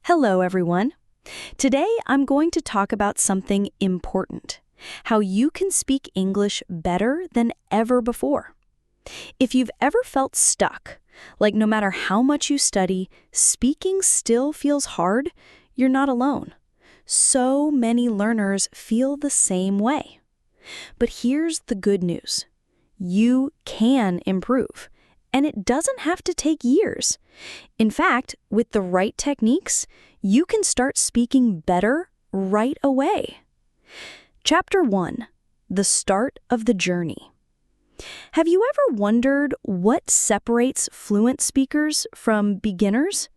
Hello, everyone. Today, I'm going to talk about something important: how you can speak English better than ever before. If you've ever felt stuck, like no matter how much you study, speaking still feels hard, you're not alone. So many learners feel the same way. But here's the good news. You can improve, and it doesn't have to take years. In fact, with the right techniques, you can start speaking better right away. Chapter 1: The Start of the Journey. Have you ever wondered what separates fluent speakers from beginners?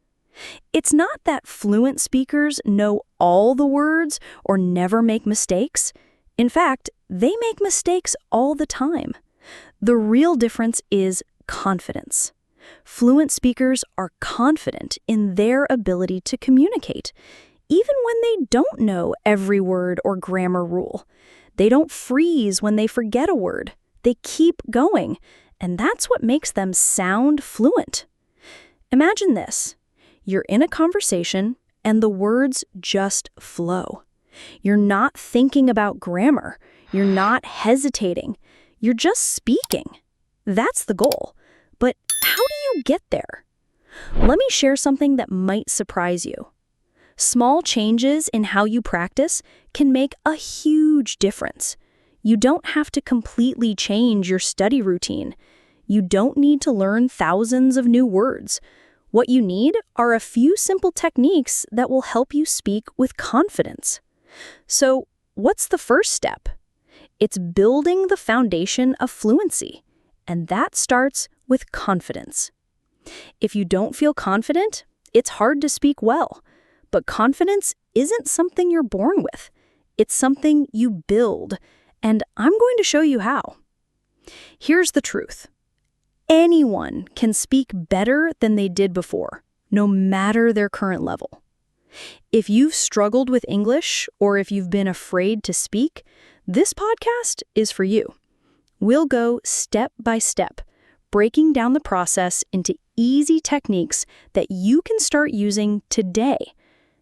It's not that fluent speakers know all the words or never make mistakes. In fact, they make mistakes all the time. The real difference is confidence. Fluent speakers are confident in their ability to communicate, even when they don't know every word or grammar rule. They don't freeze when they forget a word. They keep going, and that's what makes them sound fluent. Imagine this. You're in a conversation, and the words just flow. You're not thinking about grammar. You're not hesitating. You're just speaking. That's the goal. But how do you get there? Let me share something that might surprise you. Small changes in how you practice can make a huge difference. You don't have to completely change your study routine. You don't need to learn thousands of new words. What you need are a few simple techniques that will help you speak with confidence. So, what's the first step? It's building the foundation of fluency, and that starts with confidence. If you don't feel confident, it's hard to speak well. But confidence isn't something you're born with. It's something you build, and I'm going to show you how. Here's the truth. Anyone can speak better than they did before, no matter their current level. If you've struggled with English, or if you've been afraid to speak, this podcast is for you. We'll go step by step, breaking down the process into easy techniques that you can start using today.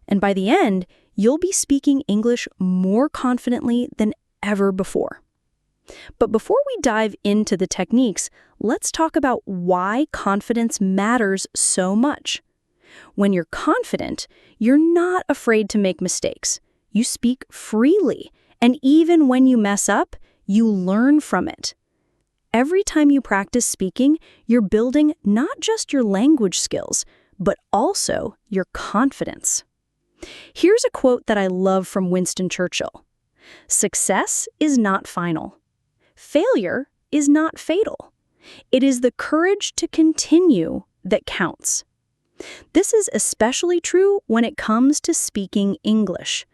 And by the end, you'll be speaking English more confidently than ever before. But before we dive into the techniques, let's talk about why confidence matters so much. When you're confident, you're not afraid to make mistakes. You speak freely, and even when you mess up, you learn from it. Every time you practice speaking, you're building not just your language skills, but also your confidence. Here's a quote that I love from Winston Churchill. "Success is not final. Failure is not fatal. It is the courage to continue that counts." This is especially true when it comes to speaking English.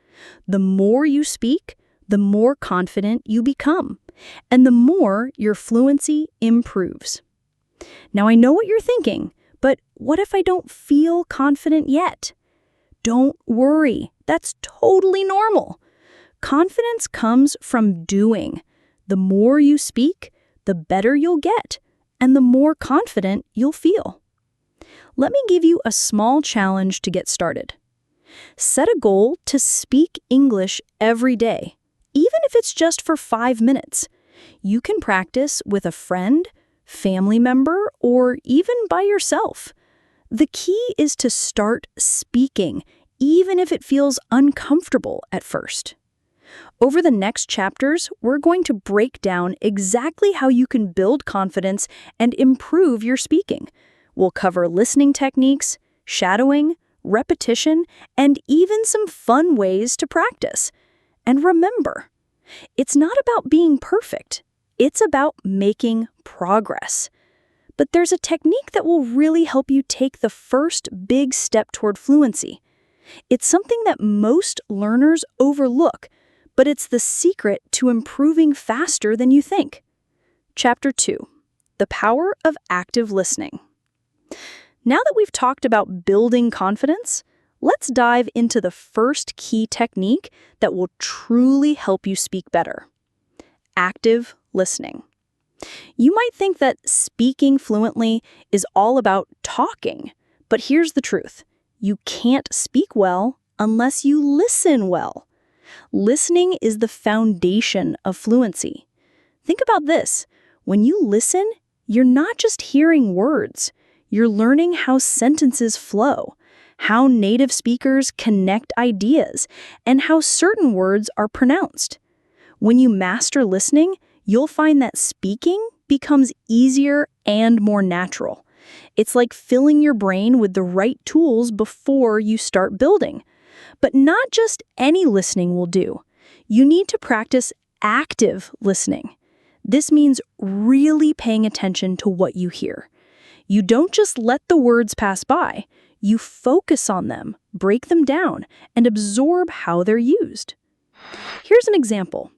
The more you speak, the more confident you become, and the more your fluency improves. Now, I know what you're thinking, but what if I don't feel confident yet? Don't worry, that's totally normal. Confidence comes from doing. The more you speak, the better you'll get, and the more confident you'll feel. Let me give you a small challenge to get started. Set a goal to speak English every day, even if it's just for 5 minutes. You can practice with a friend, family member, or even by yourself. The key is to start speaking, even if it feels uncomfortable at first. Over the next chapters, we're going to break down exactly how you can build confidence and improve your speaking. We'll cover listening techniques, shadowing, repetition, and even some fun ways to practice. And remember, it's not about being perfect. It's about making progress. But there's a technique that will really help you take the first big step toward fluency. It's something that most learners overlook, but it's the secret to improving faster than you think. Chapter 2: The Power of Active Listening. Now that we've talked about building confidence, let's dive into the first key technique that will truly help you speak better: active listening. You might think that speaking fluently is all about talking, but here's the truth. You can't speak well unless you listen well. Listening is the foundation of fluency. Think about this. When you listen, you're not just hearing words. You're learning how sentences flow, how native speakers connect ideas, and how certain words are pronounced. When you master listening, you'll find that speaking becomes easier and more natural. It's like filling your brain with the right tools before you start building. But not just any listening will do. You need to practice active listening. This means really paying attention to what you hear. You don't just let the words pass by. You focus on them, break them down, and absorb how they're used. Here's an example.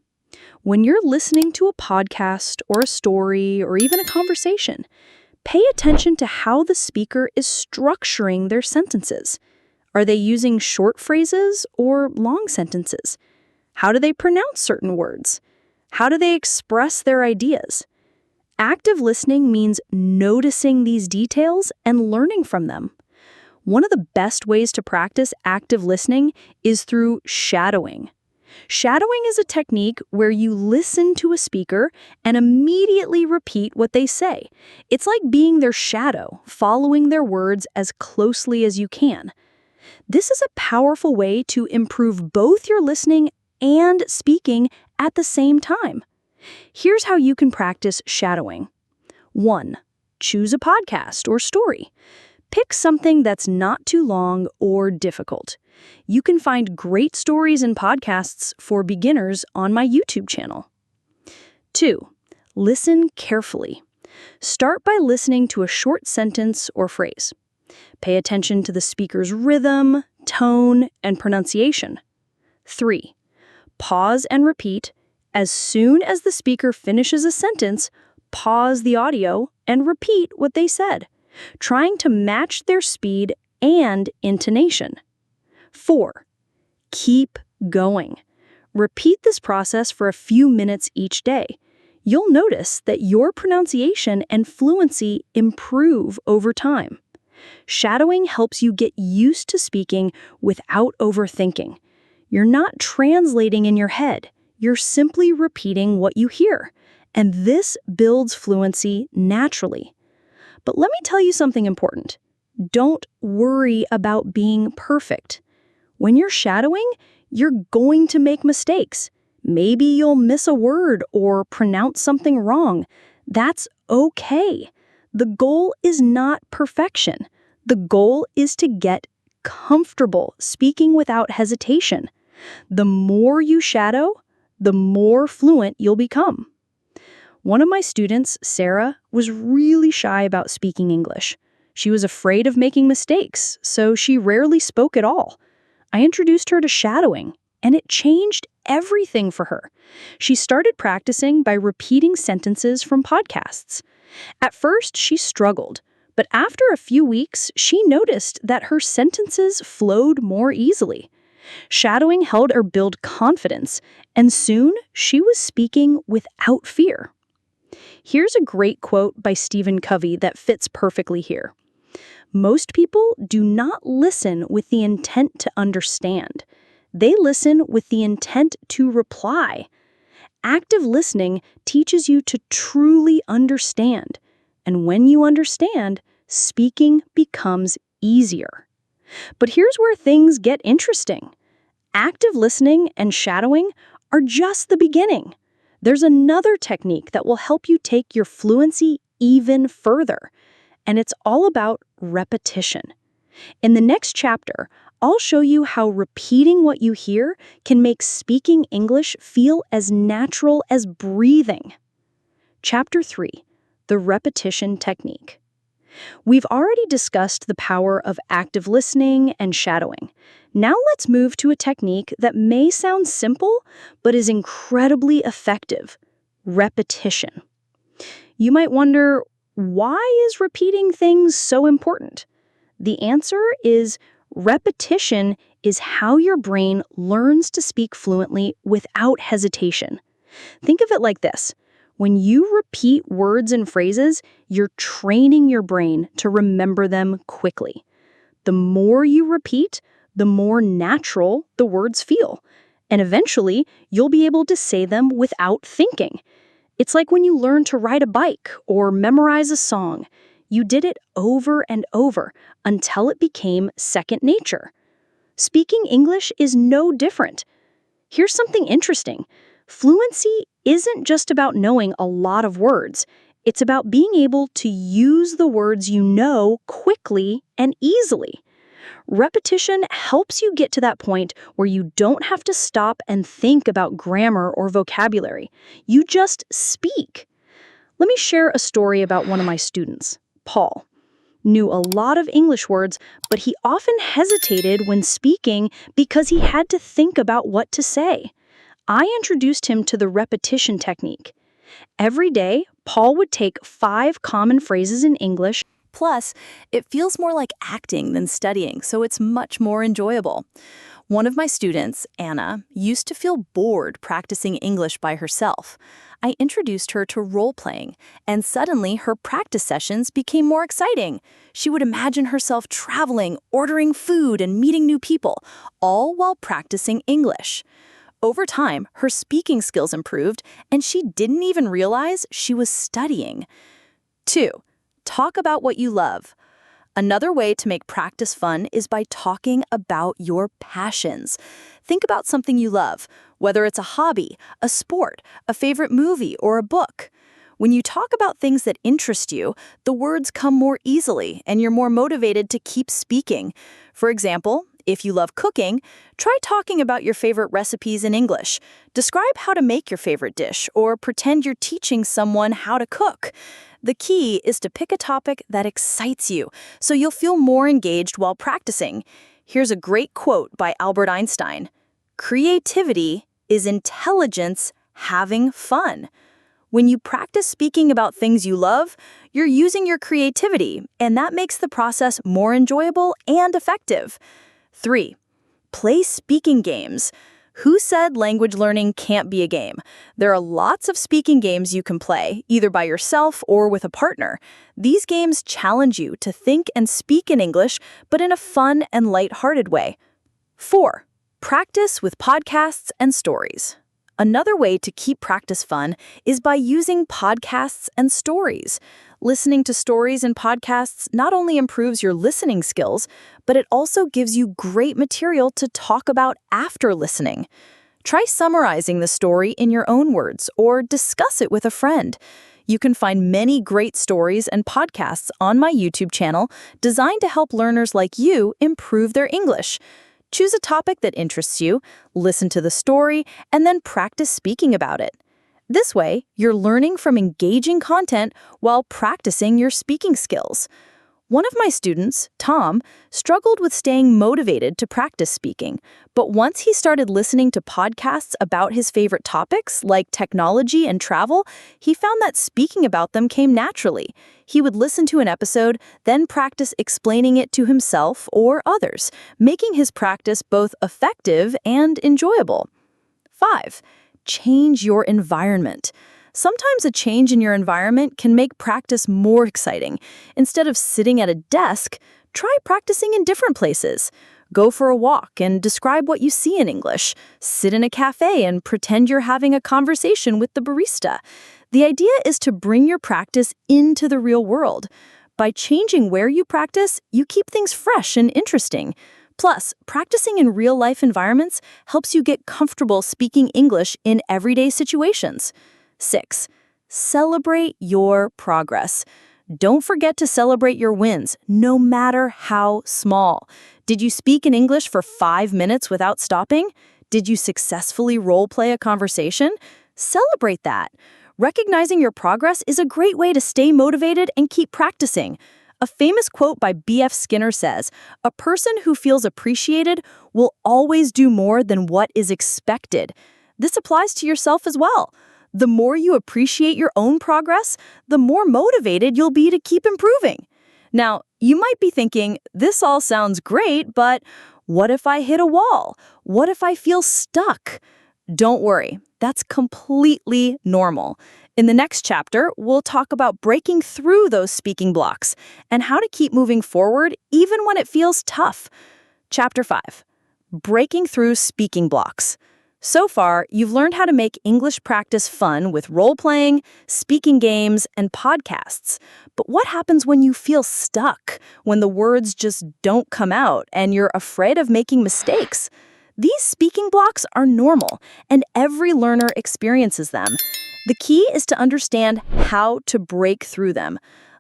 When you're listening to a podcast or a story or even a conversation, pay attention to how the speaker is structuring their sentences. Are they using short phrases or long sentences? How do they pronounce certain words? How do they express their ideas? Active listening means noticing these details and learning from them. One of the best ways to practice active listening is through shadowing. Shadowing is a technique where you listen to a speaker and immediately repeat what they say. It's like being their shadow, following their words as closely as you can. This is a powerful way to improve both your listening and speaking at the same time. Here's how you can practice shadowing. 1. Choose a podcast or story. Pick something that's not too long or difficult. You can find great stories and podcasts for beginners on my YouTube channel. 2. Listen carefully. Start by listening to a short sentence or phrase. Pay attention to the speaker's rhythm, tone, and pronunciation. 3. Pause and repeat. As soon as the speaker finishes a sentence, pause the audio and repeat what they said, trying to match their speed and intonation. 4. Keep going. Repeat this process for a few minutes each day. You'll notice that your pronunciation and fluency improve over time. Shadowing helps you get used to speaking without overthinking. You're not translating in your head. You're simply repeating what you hear. And this builds fluency naturally. But let me tell you something important. Don't worry about being perfect. When you're shadowing, you're going to make mistakes. Maybe you'll miss a word or pronounce something wrong. That's okay. The goal is not perfection. The goal is to get comfortable speaking without hesitation. The more you shadow, the more fluent you'll become. One of my students, Sarah, was really shy about speaking English. She was afraid of making mistakes, so she rarely spoke at all. I introduced her to shadowing, and it changed everything for her. She started practicing by repeating sentences from podcasts. At first, she struggled, but after a few weeks, she noticed that her sentences flowed more easily. Shadowing helped her build confidence, and soon she was speaking without fear. Here's a great quote by Stephen Covey that fits perfectly here. Most people do not listen with the intent to understand. They listen with the intent to reply. Active listening teaches you to truly understand. And when you understand, speaking becomes easier. But here's where things get interesting. Active listening and shadowing are just the beginning. There's another technique that will help you take your fluency even further, and it's all about repetition. In the next chapter, I'll show you how repeating what you hear can make speaking English feel as natural as breathing. Chapter 3, the repetition technique. We've already discussed the power of active listening and shadowing. Now let's move to a technique that may sound simple, but is incredibly effective: repetition. You might wonder, why is repeating things so important? The answer is repetition is how your brain learns to speak fluently without hesitation. Think of it like this. When you repeat words and phrases, you're training your brain to remember them quickly. The more you repeat, the more natural the words feel. And eventually, you'll be able to say them without thinking. It's like when you learn to ride a bike or memorize a song. You did it over and over until it became second nature. Speaking English is no different. Here's something interesting. Fluency isn't just about knowing a lot of words. It's about being able to use the words you know quickly and easily. Repetition helps you get to that point where you don't have to stop and think about grammar or vocabulary. You just speak. Let me share a story about one of my students, Paul. Knew a lot of English words, but he often hesitated when speaking because he had to think about what to say. I introduced him to the repetition technique. Every day, Paul would take 5 common phrases in English. Plus, it feels more like acting than studying, so it's much more enjoyable. One of my students, Anna, used to feel bored practicing English by herself. I introduced her to role-playing, and suddenly her practice sessions became more exciting. She would imagine herself traveling, ordering food, and meeting new people, all while practicing English. Over time, her speaking skills improved, and she didn't even realize she was studying. 2. Talk about what you love. Another way to make practice fun is by talking about your passions. Think about something you love, whether it's a hobby, a sport, a favorite movie, or a book. When you talk about things that interest you, the words come more easily and you're more motivated to keep speaking. For example, if you love cooking, try talking about your favorite recipes in English. Describe how to make your favorite dish or pretend you're teaching someone how to cook. The key is to pick a topic that excites you, so you'll feel more engaged while practicing. Here's a great quote by Albert Einstein. "Creativity is intelligence having fun." When you practice speaking about things you love, you're using your creativity, and that makes the process more enjoyable and effective. 3. Play speaking games. Who said language learning can't be a game? There are lots of speaking games you can play, either by yourself or with a partner. These games challenge you to think and speak in English, but in a fun and lighthearted way. 4. Practice with podcasts and stories. Another way to keep practice fun is by using podcasts and stories. Listening to stories and podcasts not only improves your listening skills, but it also gives you great material to talk about after listening. Try summarizing the story in your own words or discuss it with a friend. You can find many great stories and podcasts on my YouTube channel designed to help learners like you improve their English. Choose a topic that interests you, listen to the story, and then practice speaking about it. This way, you're learning from engaging content while practicing your speaking skills. One of my students, Tom, struggled with staying motivated to practice speaking, but once he started listening to podcasts about his favorite topics, like technology and travel, he found that speaking about them came naturally. He would listen to an episode, then practice explaining it to himself or others, making his practice both effective and enjoyable. 5. Change your environment. Sometimes a change in your environment can make practice more exciting. Instead of sitting at a desk, try practicing in different places. Go for a walk and describe what you see in English. Sit in a cafe and pretend you're having a conversation with the barista. The idea is to bring your practice into the real world. By changing where you practice, you keep things fresh and interesting. Plus, practicing in real-life environments helps you get comfortable speaking English in everyday situations. 6. Celebrate your progress. Don't forget to celebrate your wins, no matter how small. Did you speak in English for 5 minutes without stopping? Did you successfully role-play a conversation? Celebrate that. Recognizing your progress is a great way to stay motivated and keep practicing. A famous quote by B.F. Skinner says, "A person who feels appreciated will always do more than what is expected." This applies to yourself as well. The more you appreciate your own progress, the more motivated you'll be to keep improving. Now, you might be thinking, this all sounds great, but what if I hit a wall? What if I feel stuck? Don't worry, that's completely normal. In the next chapter, we'll talk about breaking through those speaking blocks and how to keep moving forward even when it feels tough. Chapter 5. Breaking through speaking blocks. So far, you've learned how to make English practice fun with role-playing, speaking games, and podcasts. But what happens when you feel stuck, when the words just don't come out and you're afraid of making mistakes? These speaking blocks are normal, and every learner experiences them. The key is to understand how to break through them.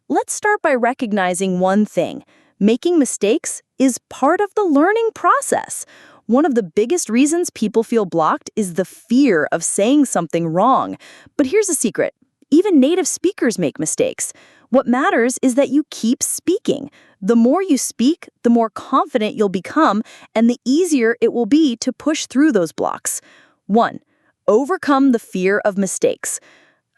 Let's start by recognizing one thing. Making mistakes is part of the learning process. One of the biggest reasons people feel blocked is the fear of saying something wrong. But here's a secret. Even native speakers make mistakes. What matters is that you keep speaking. The more you speak, the more confident you'll become, and the easier it will be to push through those blocks. 1. Overcome the fear of mistakes.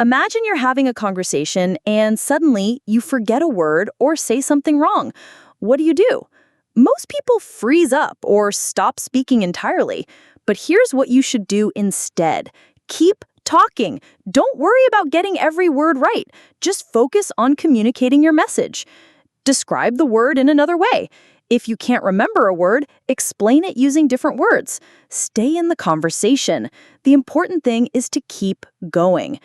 Imagine you're having a conversation and suddenly you forget a word or say something wrong. What do? Most people freeze up or stop speaking entirely. But here's what you should do instead. Keep talking. Don't worry about getting every word right. Just focus on communicating your message. Describe the word in another way. If you can't remember a word, explain it using different words. Stay in the conversation. The important thing is to keep going.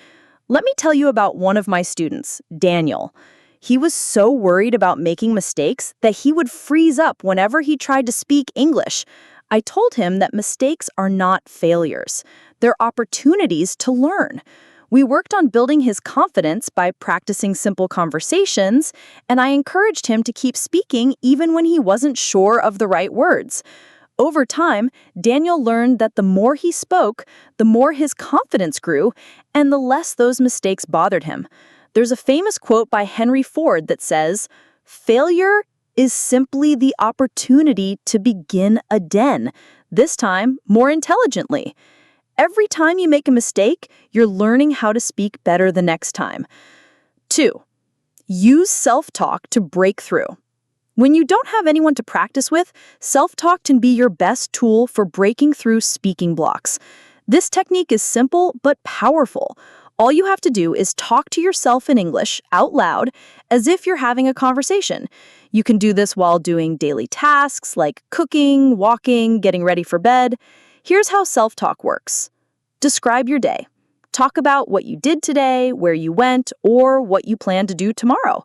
Let me tell you about one of my students, Daniel. He was so worried about making mistakes that he would freeze up whenever he tried to speak English. I told him that mistakes are not failures. They're opportunities to learn. We worked on building his confidence by practicing simple conversations, and I encouraged him to keep speaking even when he wasn't sure of the right words. Over time, Daniel learned that the more he spoke, the more his confidence grew, and the less those mistakes bothered him. There's a famous quote by Henry Ford that says, "Failure is simply the opportunity to begin again, this time more intelligently." Every time you make a mistake, you're learning how to speak better the next time. 2. Use self-talk to break through. When you don't have anyone to practice with, self-talk can be your best tool for breaking through speaking blocks. This technique is simple but powerful. All you have to do is talk to yourself in English out loud as if you're having a conversation. You can do this while doing daily tasks like cooking, walking, getting ready for bed. Here's how self-talk works. Describe your day. Talk about what you did today, where you went, or what you plan to do tomorrow.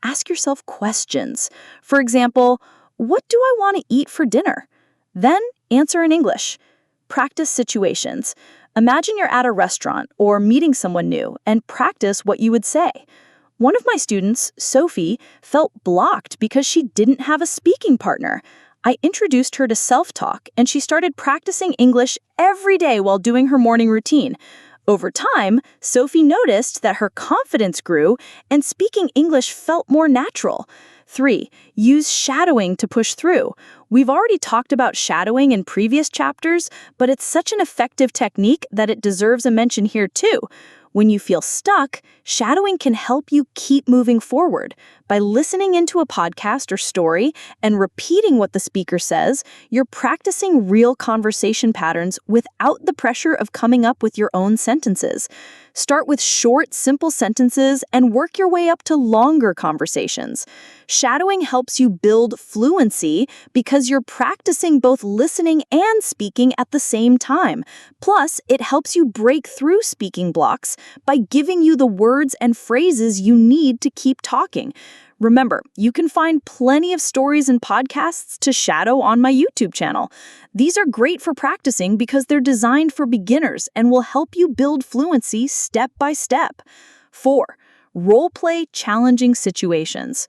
Ask yourself questions. For example, what do I want to eat for dinner? Then answer in English. Practice situations. Imagine you're at a restaurant or meeting someone new and practice what you would say. One of my students, Sophie, felt blocked because she didn't have a speaking partner. I introduced her to self-talk, and she started practicing English every day while doing her morning routine. Over time, Sophie noticed that her confidence grew and speaking English felt more natural. 3. Use shadowing to push through. We've already talked about shadowing in previous chapters, but it's such an effective technique that it deserves a mention here too. When you feel stuck, shadowing can help you keep moving forward. By listening into a podcast or story and repeating what the speaker says, you're practicing real conversation patterns without the pressure of coming up with your own sentences. Start with short, simple sentences and work your way up to longer conversations. Shadowing helps you build fluency because you're practicing both listening and speaking at the same time. Plus, it helps you break through speaking blocks by giving you the words and phrases you need to keep talking. Remember, you can find plenty of stories and podcasts to shadow on my YouTube channel. These are great for practicing because they're designed for beginners and will help you build fluency step by step. 4. Role-play challenging situations.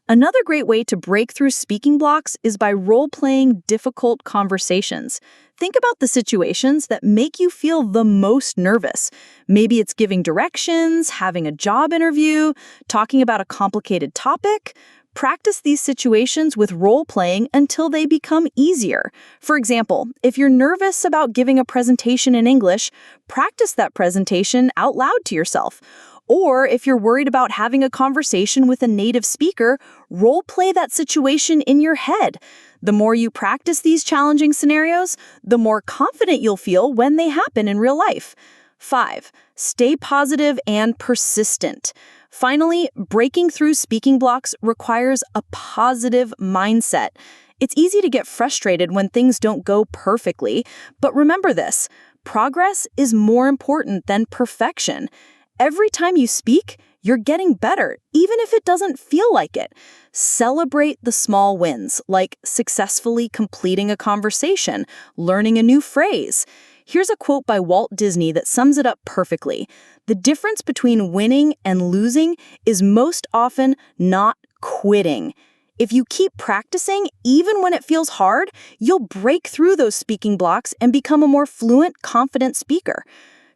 Another great way to break through speaking blocks is by role-playing difficult conversations. Think about the situations that make you feel the most nervous. Maybe it's giving directions, having a job interview, talking about a complicated topic. Practice these situations with role-playing until they become easier. For example, if you're nervous about giving a presentation in English, practice that presentation out loud to yourself. Or if you're worried about having a conversation with a native speaker, role play that situation in your head. The more you practice these challenging scenarios, the more confident you'll feel when they happen in real life. 5. Stay positive and persistent. Finally, breaking through speaking blocks requires a positive mindset. It's easy to get frustrated when things don't go perfectly, but remember this: progress is more important than perfection. Every time you speak, you're getting better, even if it doesn't feel like it. Celebrate the small wins, like successfully completing a conversation, learning a new phrase. Here's a quote by Walt Disney that sums it up perfectly. The difference between winning and losing is most often not quitting. If you keep practicing, even when it feels hard, you'll break through those speaking blocks and become a more fluent, confident speaker.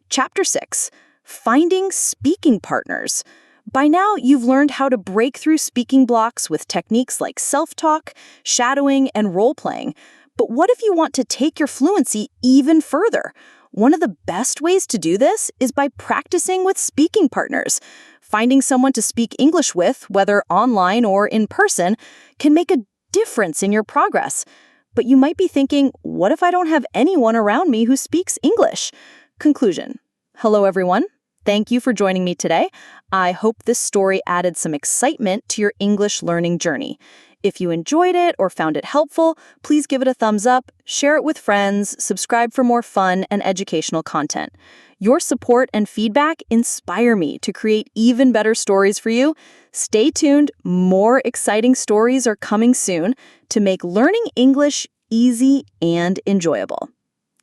Chapter 6. Finding speaking partners. By now, you've learned how to break through speaking blocks with techniques like self-talk, shadowing, and role-playing. But what if you want to take your fluency even further? One of the best ways to do this is by practicing with speaking partners. Finding someone to speak English with, whether online or in person, can make a difference in your progress. But you might be thinking, what if I don't have anyone around me who speaks English? Conclusion. Hello, everyone. Thank you for joining me today. I hope this story added some excitement to your English learning journey. If you enjoyed it or found it helpful, please give it a thumbs up, share it with friends, subscribe for more fun and educational content. Your support and feedback inspire me to create even better stories for you. Stay tuned, more exciting stories are coming soon to make learning English easy and enjoyable.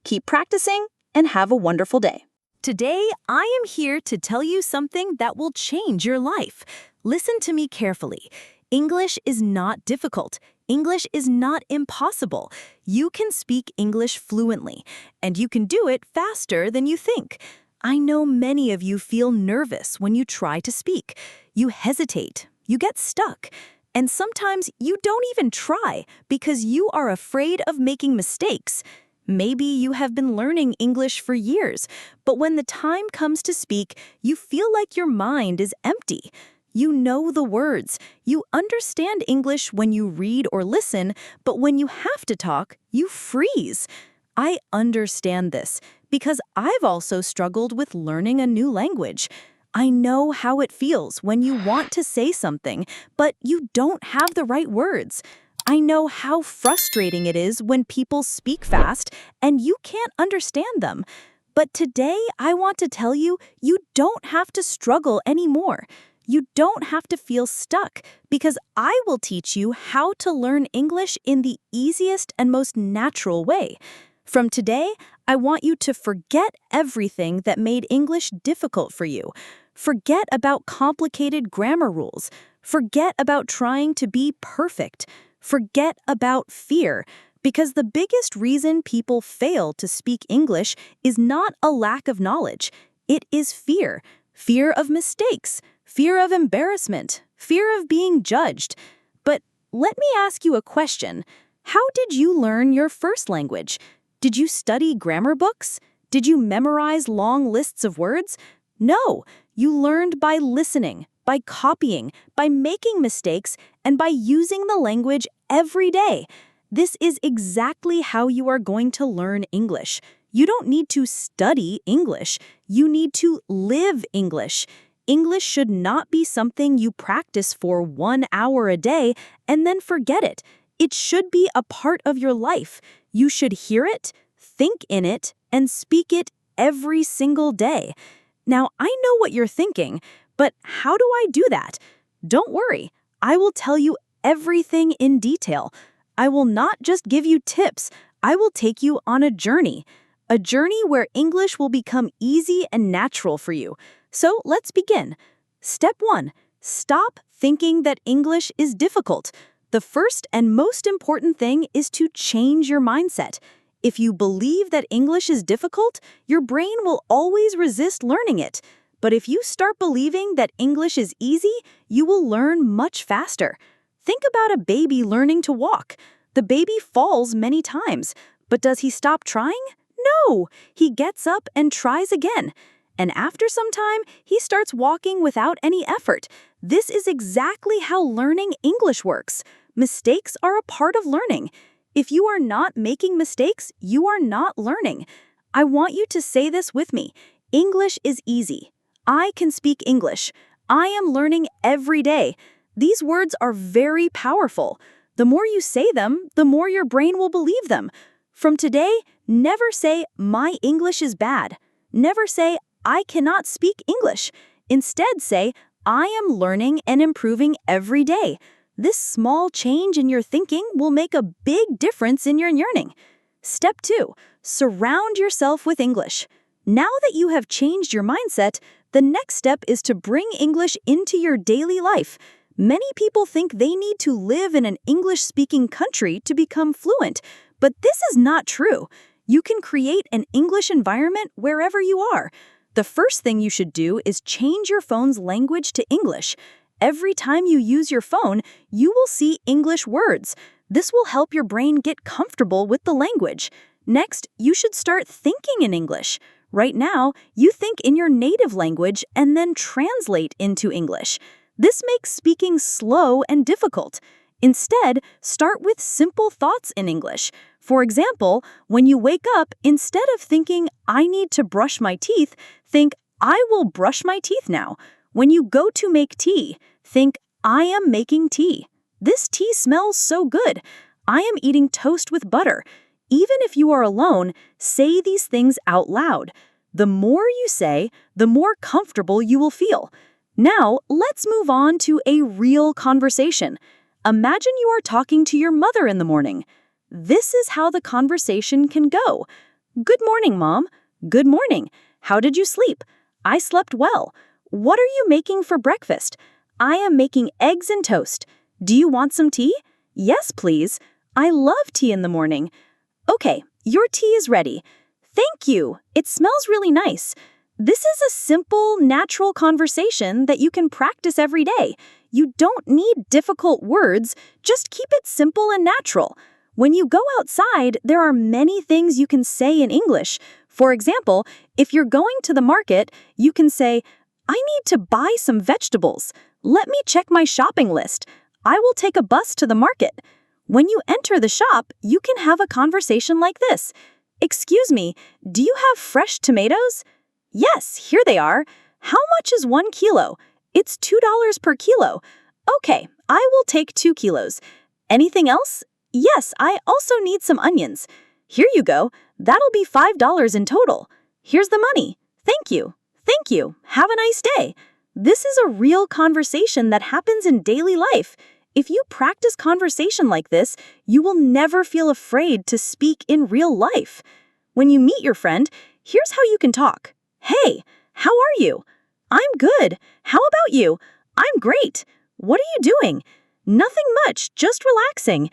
Keep practicing and have a wonderful day. Today, I am here to tell you something that will change your life. Listen to me carefully. English is not difficult. English is not impossible. You can speak English fluently, and you can do it faster than you think. I know many of you feel nervous when you try to speak. You hesitate, you get stuck, and sometimes you don't even try because you are afraid of making mistakes. Maybe you have been learning English for years, but when the time comes to speak, you feel like your mind is empty. You know the words. You understand English when you read or listen, but when you have to talk, you freeze. I understand this because I've also struggled with learning a new language. I know how it feels when you want to say something, but you don't have the right words. I know how frustrating it is when people speak fast and you can't understand them. But today, I want to tell you, you don't have to struggle anymore. You don't have to feel stuck because I will teach you how to learn English in the easiest and most natural way. From today, I want you to forget everything that made English difficult for you. Forget about complicated grammar rules. Forget about trying to be perfect. Forget about fear, because the biggest reason people fail to speak English is not a lack of knowledge. It is fear. Fear of mistakes, fear of embarrassment, fear of being judged. But let me ask you a question. How did you learn your first language? Did you study grammar books? Did you memorize long lists of words? No, you learned by listening, by copying, by making mistakes, and by using the language every day. This is exactly how you are going to learn English. You don't need to study English. You need to live English. English should not be something you practice for 1 hour a day and then forget it. It should be a part of your life. You should hear it, think in it, and speak it every single day. Now, I know what you're thinking, but how do I do that? Don't worry. I will tell you everything in detail. I will not just give you tips. I will take you on a journey where English will become easy and natural for you. So let's begin. Step 1. Stop thinking that English is difficult. The first and most important thing is to change your mindset. If you believe that English is difficult, your brain will always resist learning it. But if you start believing that English is easy, you will learn much faster. Think about a baby learning to walk. The baby falls many times, but does he stop trying? No, he gets up and tries again. And after some time, he starts walking without any effort. This is exactly how learning English works. Mistakes are a part of learning. If you are not making mistakes, you are not learning. I want you to say this with me. English is easy. I can speak English. I am learning every day. These words are very powerful. The more you say them, the more your brain will believe them. From today, never say, "My English is bad." Never say, "I cannot speak English." Instead say, "I am learning and improving every day." This small change in your thinking will make a big difference in your learning. Step 2. Surround yourself with English. Now that you have changed your mindset, the next step is to bring English into your daily life. Many people think they need to live in an English-speaking country to become fluent, but this is not true. You can create an English environment wherever you are. The first thing you should do is change your phone's language to English. Every time you use your phone, you will see English words. This will help your brain get comfortable with the language. Next, you should start thinking in English. Right now, you think in your native language and then translate into English. This makes speaking slow and difficult. Instead, start with simple thoughts in English. For example, when you wake up, instead of thinking, "I need to brush my teeth," think, "I will brush my teeth now." When you go to make tea, think, "I am making tea. This tea smells so good. I am eating toast with butter." Even if you are alone, say these things out loud. The more you say, the more comfortable you will feel. Now, let's move on to a real conversation. Imagine you are talking to your mother in the morning. This is how the conversation can go. "Good morning, Mom." "Good morning. How did you sleep?" "I slept well." "What are you making for breakfast?" "I am making eggs and toast." "Do you want some tea?" "Yes, please. I love tea in the morning." "Okay, your tea is ready." "Thank you. It smells really nice." This is a simple, natural conversation that you can practice every day. You don't need difficult words, just keep it simple and natural. When you go outside, there are many things you can say in English. For example, if you're going to the market, you can say, "I need to buy some vegetables. Let me check my shopping list. I will take a bus to the market." When you enter the shop, you can have a conversation like this. "Excuse me, do you have fresh tomatoes?" "Yes, here they are." "How much is 1 kilo?" "It's $2 per kilo." "Okay, I will take 2 kilos. Anything else?" "Yes, I also need some onions." "Here you go. That'll be $5 in total." "Here's the money." "Thank you." "Thank you. Have a nice day." This is a real conversation that happens in daily life. If you practice conversation like this, you will never feel afraid to speak in real life. When you meet your friend, here's how you can talk. "Hey, how are you?" "I'm good. How about you?" "I'm great." "What are you doing?" "Nothing much, just relaxing."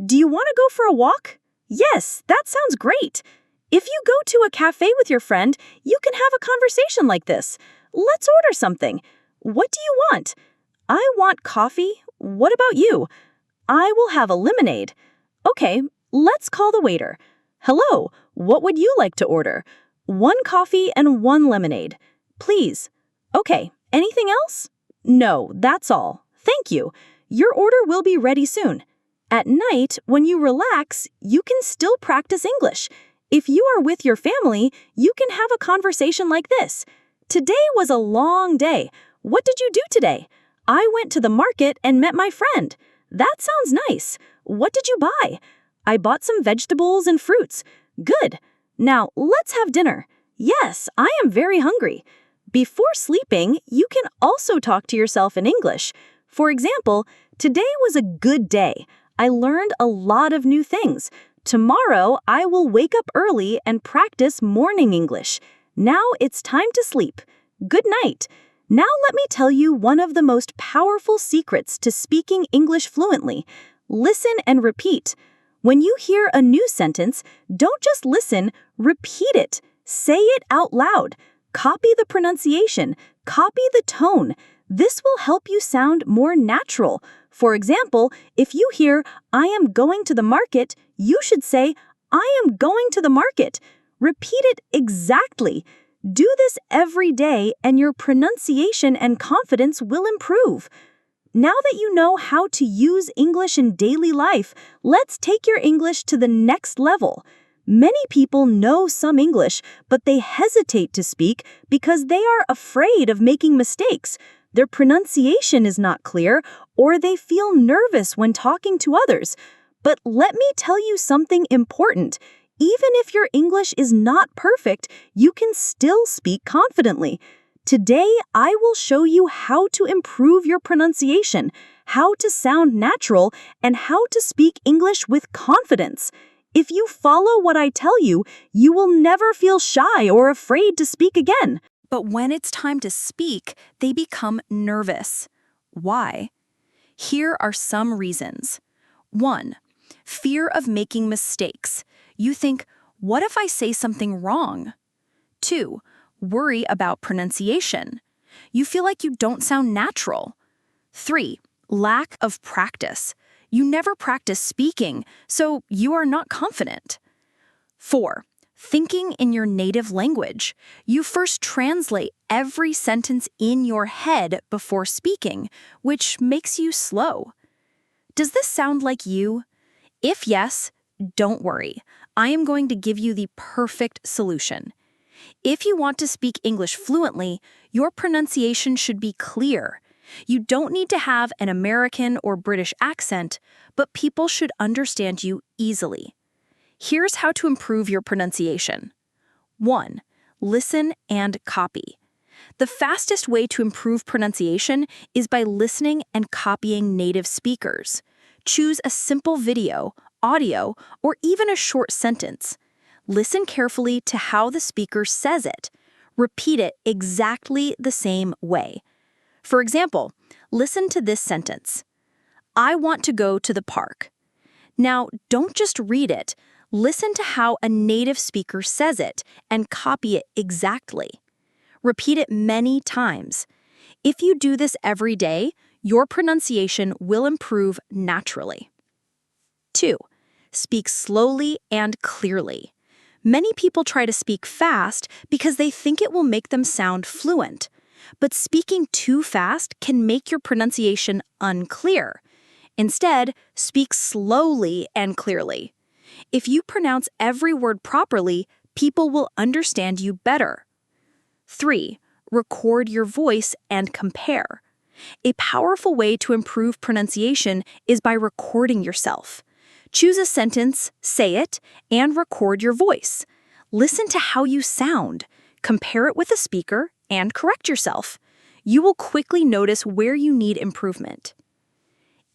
"Do you want to go for a walk?" "Yes, that sounds great." If you go to a cafe with your friend, you can have a conversation like this. "Let's order something." "What do you want?" "I want coffee. What about you?" "I will have a lemonade." "Okay, let's call the waiter." "Hello, what would you like to order?" "1 coffee and 1 lemonade." "Please." "Okay, anything else?" "No, that's all. Thank you. Your order will be ready soon." At night, when you relax, you can still practice English. If you are with your family, you can have a conversation like this. "Today was a long day. What did you do today?" "I went to the market and met my friend." "That sounds nice. What did you buy?" "I bought some vegetables and fruits." "Good. Now, let's have dinner." "Yes, I am very hungry." Before sleeping, you can also talk to yourself in English. For example, "Today was a good day. I learned a lot of new things. Tomorrow, I will wake up early and practice morning English. Now it's time to sleep. Good night." Now let me tell you one of the most powerful secrets to speaking English fluently. Listen and repeat. When you hear a new sentence, don't just listen, repeat it. Say it out loud. Copy the pronunciation. Copy the tone. This will help you sound more natural. For example, if you hear, "I am going to the market," you should say, "I am going to the market." Repeat it exactly. Do this every day and your pronunciation and confidence will improve. Now that you know how to use English in daily life, let's take your English to the next level. Many people know some English, but they hesitate to speak because they are afraid of making mistakes. Their pronunciation is not clear, or they feel nervous when talking to others. But let me tell you something important. Even if your English is not perfect, you can still speak confidently. Today, I will show you how to improve your pronunciation, how to sound natural, and how to speak English with confidence. If you follow what I tell you, you will never feel shy or afraid to speak again. But when it's time to speak, they become nervous. Why? Here are some reasons. 1. Fear of making mistakes. You think, what if I say something wrong? 2. Worry about pronunciation. You feel like you don't sound natural. 3. Lack of practice. You never practice speaking, so you are not confident. 4. Thinking in your native language. You first translate every sentence in your head before speaking, which makes you slow. Does this sound like you? If yes, don't worry. I am going to give you the perfect solution. If you want to speak English fluently, your pronunciation should be clear. You don't need to have an American or British accent, but people should understand you easily. Here's how to improve your pronunciation. 1. Listen and copy. The fastest way to improve pronunciation is by listening and copying native speakers. Choose a simple video, audio, or even a short sentence. Listen carefully to how the speaker says it. Repeat it exactly the same way. For example, listen to this sentence. I want to go to the park. Now, don't just read it. Listen to how a native speaker says it and copy it exactly. Repeat it many times. If you do this every day, your pronunciation will improve naturally. 2. Speak slowly and clearly. Many people try to speak fast because they think it will make them sound fluent. But speaking too fast can make your pronunciation unclear. Instead, speak slowly and clearly. If you pronounce every word properly, people will understand you better. 3. Record your voice and compare. A powerful way to improve pronunciation is by recording yourself. Choose a sentence, say it, and record your voice. Listen to how you sound. Compare it with a speaker and correct yourself. You will quickly notice where you need improvement.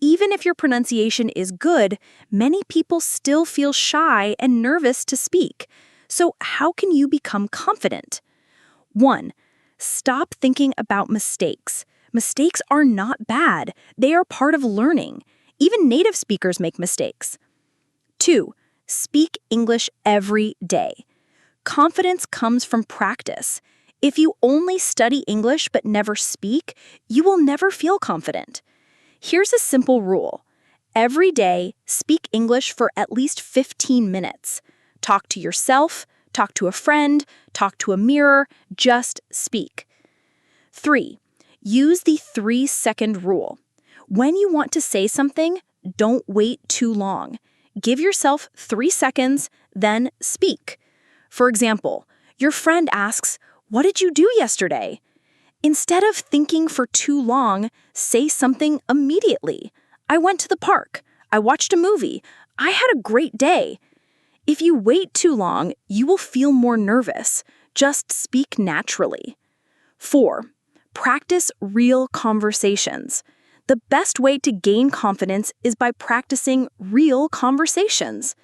Even if your pronunciation is good, many people still feel shy and nervous to speak. So how can you become confident? 1. Stop thinking about mistakes. Mistakes are not bad. They are part of learning. Even native speakers make mistakes. 2. Speak English every day. Confidence comes from practice. If you only study English but never speak, you will never feel confident. Here's a simple rule. Every day, speak English for at least 15 minutes. Talk to yourself, talk to a friend, talk to a mirror, just speak. 3. Use the 3-second rule. When you want to say something, don't wait too long. Give yourself 3 seconds, then speak. For example, your friend asks, "What did you do yesterday?" Instead of thinking for too long, say something immediately. I went to the park. I watched a movie. I had a great day. If you wait too long, you will feel more nervous. Just speak naturally. 4. Practice real conversations. The best way to gain confidence is by practicing real conversations.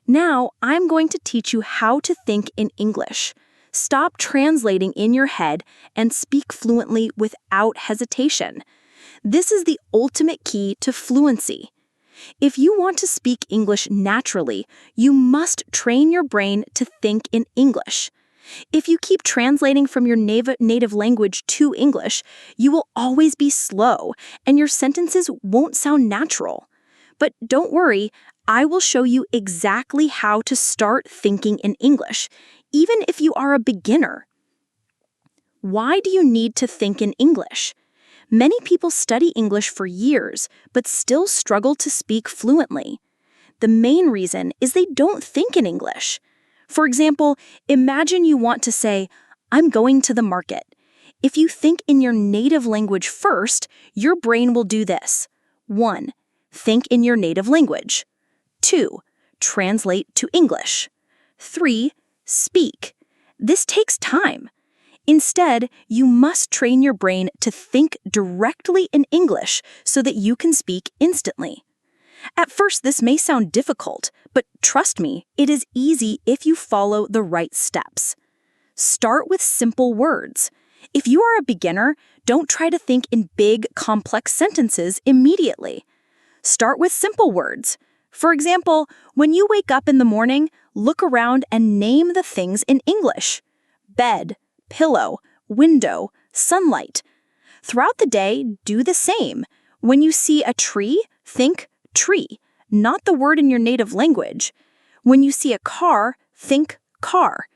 Now, I'm going to teach you how to think in English. Stop translating in your head and speak fluently without hesitation. This is the ultimate key to fluency. If you want to speak English naturally, you must train your brain to think in English. If you keep translating from your native language to English, you will always be slow and your sentences won't sound natural. But don't worry, I will show you exactly how to start thinking in English, even if you are a beginner. Why do you need to think in English? Many people study English for years, but still struggle to speak fluently. The main reason is they don't think in English. For example, imagine you want to say, "I'm going to the market." If you think in your native language first, your brain will do this. 1. Think in your native language. 2. Translate to English. 3. Speak. This takes time. Instead, you must train your brain to think directly in English so that you can speak instantly. At first, this may sound difficult, but trust me, it is easy if you follow the right steps. Start with simple words. If you are a beginner, don't try to think in big, complex sentences immediately. Start with simple words. For example, when you wake up in the morning, look around and name the things in English. Bed, pillow, window, sunlight. Throughout the day, do the same. When you see a tree, think tree, not the word in your native language. When you see a car, think car.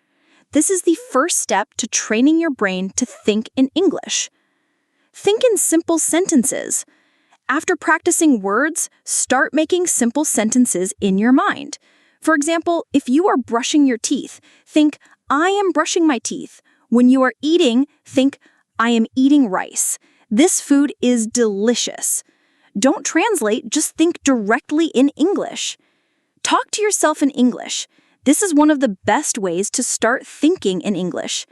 This is the first step to training your brain to think in English. Think in simple sentences. After practicing words, start making simple sentences in your mind. For example, if you are brushing your teeth, think, "I am brushing my teeth." When you are eating, think, "I am eating rice. This food is delicious." Don't translate, just think directly in English. Talk to yourself in English. This is one of the best ways to start thinking in English.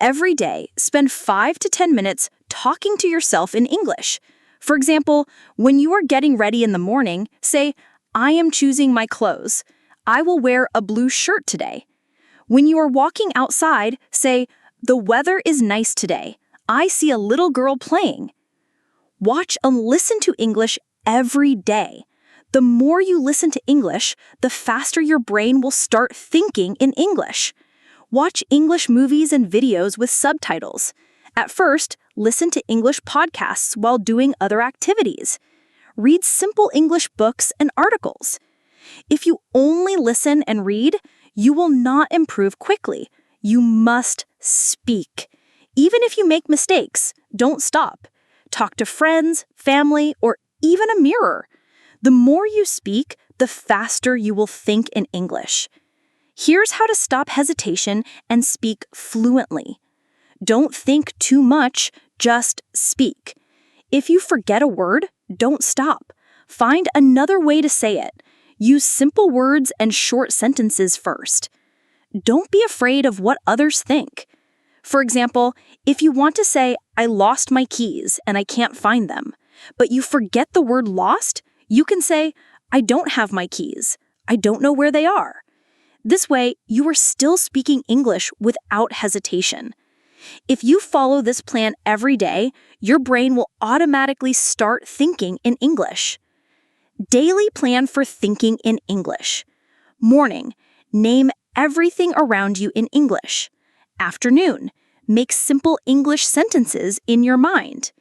Every day, spend 5 to 10 minutes talking to yourself in English. For example, when you are getting ready in the morning, say, "I am choosing my clothes. I will wear a blue shirt today." When you are walking outside, say, "The weather is nice today. I see a little girl playing." Watch and listen to English every day. The more you listen to English, the faster your brain will start thinking in English. Watch English movies and videos with subtitles. At first, listen to English podcasts while doing other activities. Read simple English books and articles. If you only listen and read, you will not improve quickly. You must speak. Even if you make mistakes, don't stop. Talk to friends, family, or even a mirror. The more you speak, the faster you will think in English. Here's how to stop hesitation and speak fluently. Don't think too much, just speak. If you forget a word, don't stop. Find another way to say it. Use simple words and short sentences first. Don't be afraid of what others think. For example, if you want to say, "I lost my keys and I can't find them," but you forget the word lost, you can say, "I don't have my keys. I don't know where they are." This way, you are still speaking English without hesitation. If you follow this plan every day, your brain will automatically start thinking in English. Daily plan for thinking in English. Morning, name everything around you in English. Afternoon, make simple English sentences in your mind.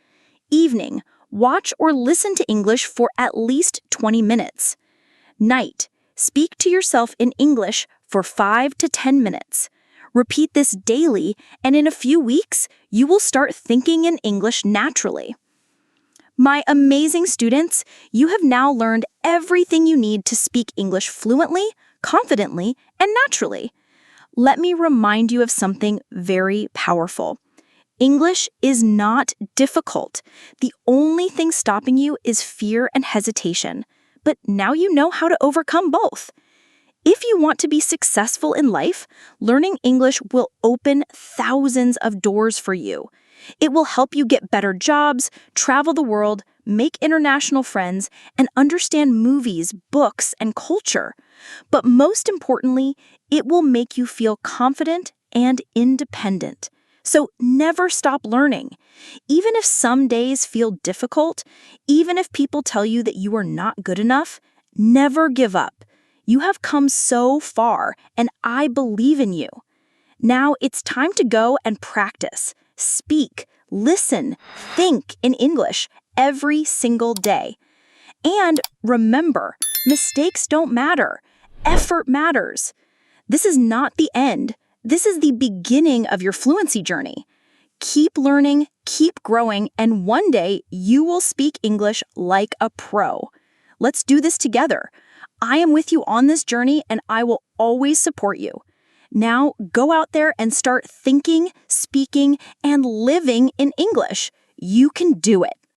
Evening, watch or listen to English for at least 20 minutes. Night, speak to yourself in English for 5 to 10 minutes. Repeat this daily, and in a few weeks, you will start thinking in English naturally. My amazing students, you have now learned everything you need to speak English fluently, confidently, and naturally. Let me remind you of something very powerful. English is not difficult. The only thing stopping you is fear and hesitation. But now you know how to overcome both. If you want to be successful in life, learning English will open thousands of doors for you. It will help you get better jobs, travel the world, make international friends, and understand movies, books, and culture. But most importantly, it will make you feel confident and independent. So never stop learning. Even if some days feel difficult, even if people tell you that you are not good enough, never give up. You have come so far, and I believe in you. Now it's time to go and practice, speak, listen, think in English every single day. And remember, mistakes don't matter. Effort matters. This is not the end. This is the beginning of your fluency journey. Keep learning, keep growing, and one day you will speak English like a pro. Let's do this together. I am with you on this journey, and I will always support you. Now, go out there and start thinking, speaking, and living in English. You can do it.